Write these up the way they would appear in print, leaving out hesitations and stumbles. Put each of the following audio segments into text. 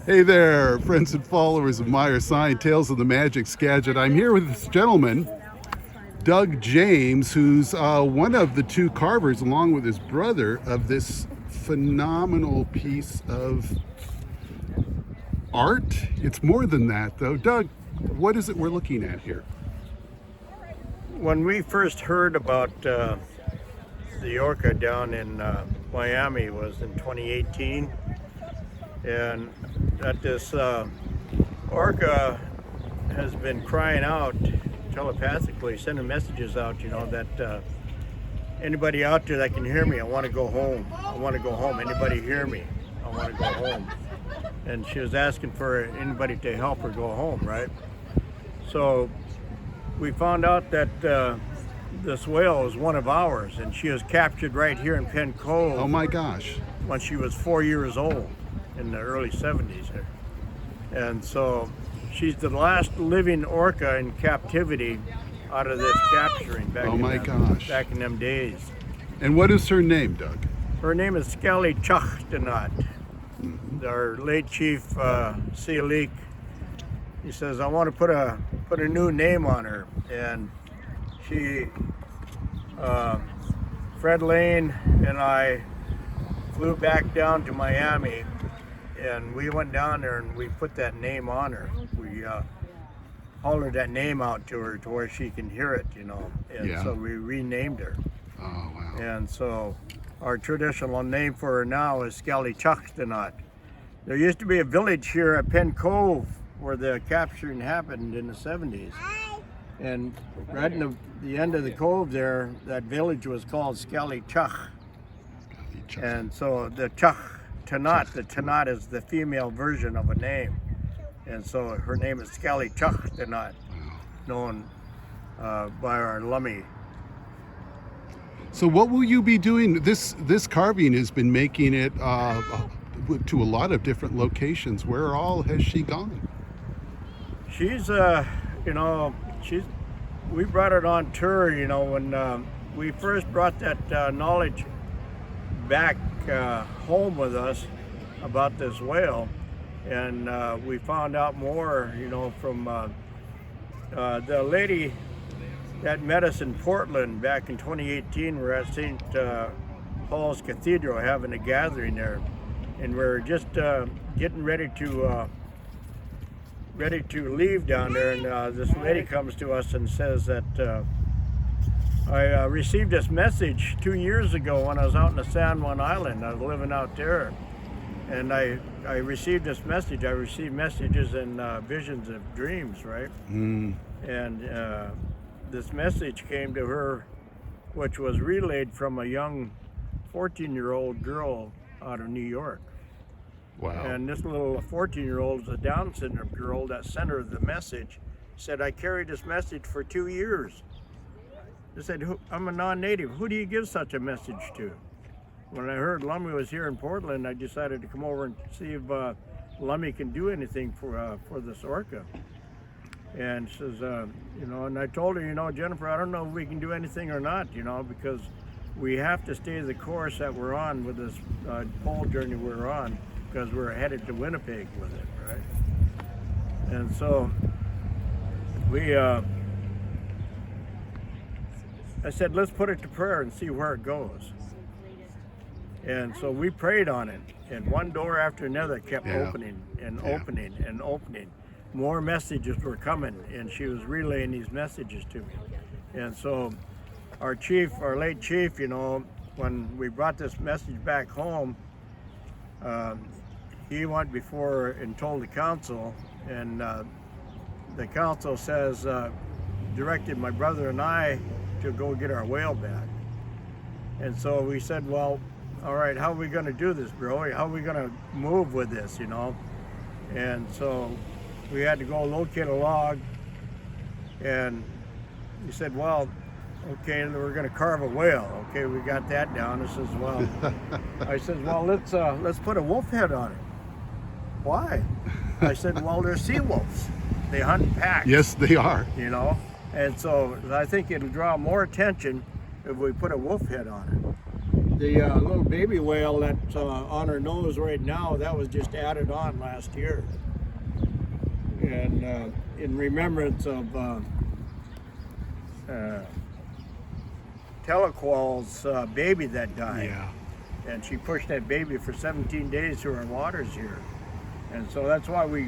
Hey there, friends and followers of Meyer Sign, Tales of the Magic Skagit. I'm here with this gentleman, Doug James, who's one of the two carvers, along with his brother, of this phenomenal piece of art. It's more than that, though. Doug, what is it we're looking at here? When we first heard about the orca down in Miami was in 2018, and that this orca has been crying out telepathically, sending messages out, you know, that anybody out there that can hear me, I want to go home. I want to go home. Anybody hear me? I want to go home. And she was asking for anybody to help her go home, right? So we found out that this whale is one of ours, and she was captured right here in Penn Cove. Oh my gosh. When she was 4 years old in the early 70s. And so she's the last living orca in captivity out of this capturing back, back in them days. And what is her name, Doug? Her name is Skelly Chachtanat. Our late chief, Sealik, he says, I want to put a new name on her. And she, Fred Lane and I flew back down to Miami, and we went down there and we put that name on her. We hollered that name out to her to where she can hear it, you know. And so we renamed her. Oh, wow. And so our traditional name for her now is Skelly Chachtanat. There used to be a village here at Penn Cove where the capturing happened in the 70s. And right in the end of the cove there, that village was called Skelly Chach. And so the Chachtanat, the Tanat is the female version of a name. And so her name is Skelly Chachtanat, known by our Lummi. So what will you be doing? This carving has been making it to a lot of different locations. Where all has she gone? She's, you know, we brought it on tour, you know, when we first brought that knowledge back home with us about this whale, and we found out more, you know, from the lady that met us in Portland back in 2018. We're at St. Paul's Cathedral having a gathering there, and we're just getting ready to leave down there, and this lady comes to us and says that I received this message 2 years ago when I was out in the San Juan Island. I was living out there, and I received this message. I received messages and visions of dreams, right? And this message came to her, which was relayed from a young 14-year-old girl out of New York. Wow. And this little 14-year-old is a Down syndrome girl that sent her the message, said, I carried this message for 2 years. I said, I'm a non-native. Who do you give such a message to? When I heard Lummi was here in Portland, I decided to come over and see if Lummi can do anything for this orca. And she says, you know, and I told her, you know, Jennifer, I don't know if we can do anything or not, you know, because we have to stay the course that we're on with this pole journey we're on, because we're headed to Winnipeg with it, right? And so I said, let's put it to prayer and see where it goes. And so we prayed on it, and one door after another kept opening and opening and opening. More messages were coming, and she was relaying these messages to me. And so our late chief, you know, when we brought this message back home, he went before and told the council, and the council says, directed my brother and I to go get our whale back. And so we said, well, all right, how are we gonna do this, bro? How are we gonna move with this, you know? And so we had to go locate a log, and he said, well, okay, we're gonna carve a whale. Okay, we got that down. I says, well, let's put a wolf head on it. Why? I said, well, they're sea wolves. They hunt in packs. Yes, they are. You know, and so I think it'll draw more attention if we put a wolf head on it. The little baby whale that's on her nose right now, that was just added on last year. And in remembrance of Telequal's baby that died. Yeah. And she pushed that baby for 17 days through our waters here. And so that's why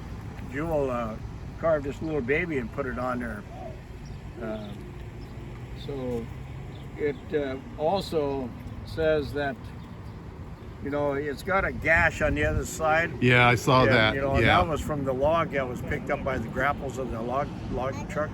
Jewel carved this little baby and put it on there. So it also says that, you know, it's got a gash on the other side. Yeah, I saw And, that. you know, yeah. that was from the log that was picked up by the grapples of the log truck.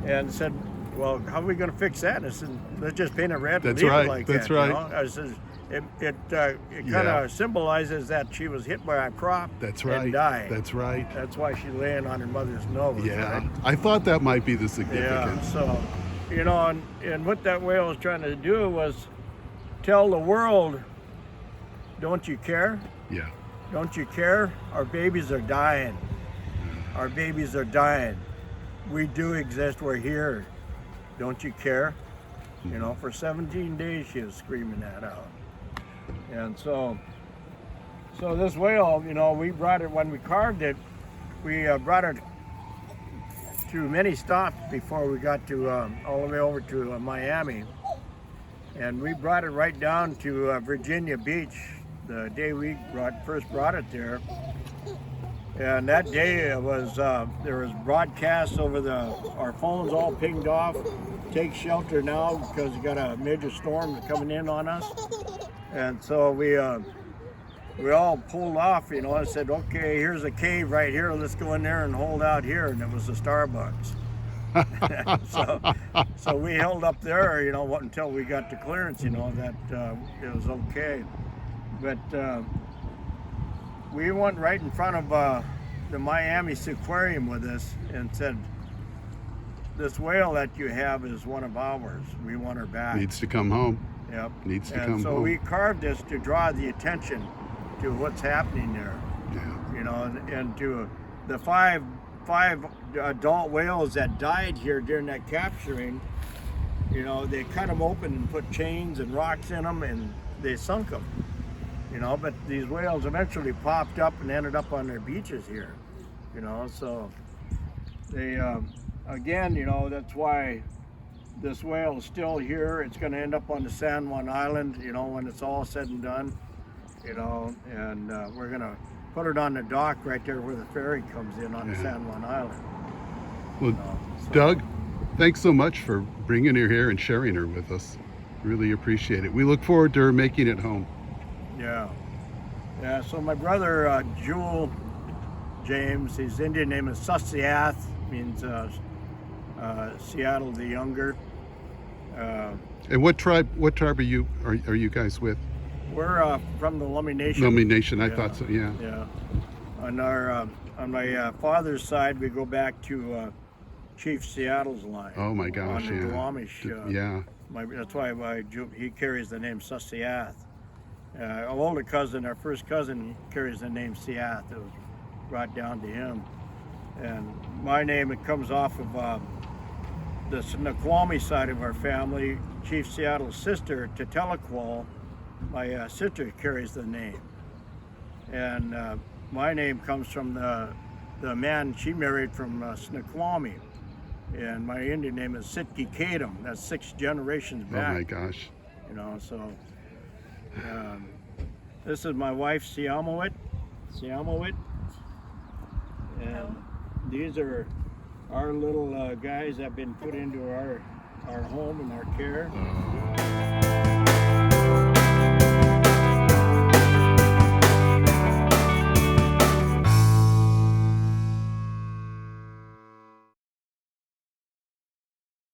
And said, well, how are we going to fix that? And I said, let's just paint it red. That's and leave right. It like That's that, right. You know? I said, it kind of symbolizes that she was hit by a prop. That's right. And died. That's right. That's why she's laying on her mother's nose. Yeah. Right? I thought that might be the Yeah. significance. So, you know, and what that whale was trying to do was tell the world, don't you care? Yeah. Don't you care? Our babies are dying. Our babies are dying. We do exist. We're here. Don't you care? You know, for 17 days she was screaming that out. And so this whale, you know, we brought it, when we carved it, we brought it through many stops before we got to all the way over to Miami. And we brought it right down to Virginia Beach the day we first brought it there. And that day it was there was broadcasts over our phones all pinged off. Take shelter now because we got a major storm coming in on us. And so we all pulled off, you know, and said, okay, here's a cave right here. Let's go in there and hold out here. And it was the Starbucks. so we held up there, you know, until we got the clearance, you know, that it was okay. But we went right in front of the Miami Aquarium with us and said, this whale that you have is one of ours. We want her back. Needs to come home. Yep. Needs to and come so home. we carved this to draw the attention to what's happening there. Yeah. You know, and to the five adult whales that died here during that capturing. You know, they cut them open and put chains and rocks in them, and they sunk them. You know, but these whales eventually popped up and ended up on their beaches here. You know, so they again, you know, that's why this whale is still here. It's going to end up on the San Juan Island, you know, when it's all said and done, you know, and we're going to put it on the dock right there where the ferry comes in on the San Juan Island. Well, Doug, thanks so much for bringing her here and sharing her with us. Really appreciate it. We look forward to her making it home. Yeah. Yeah, so my brother, Jewel James, his Indian name is Susiath, means Seattle the Younger. And what tribe are you guys with? We're from the Lummi Nation. Lummi Nation, I thought so, yeah. Yeah. On my father's side, we go back to Chief Seattle's line. Oh my gosh, on the yeah. Duwamish, Yeah. That's why he carries the name Susiath. Our older cousin, our first cousin, carries the name Seath. It was brought down to him. And my name, it comes off of the Snoqualmie side of our family. Chief Seattle's sister, Telepathic, my sister carries the name. And my name comes from the man she married from Snoqualmie. And my Indian name is Sitkey Kadam. That's 6 generations back. Oh my gosh. You know, so this is my wife, Siamowit. And these are our little guys that have been put into our home and our care.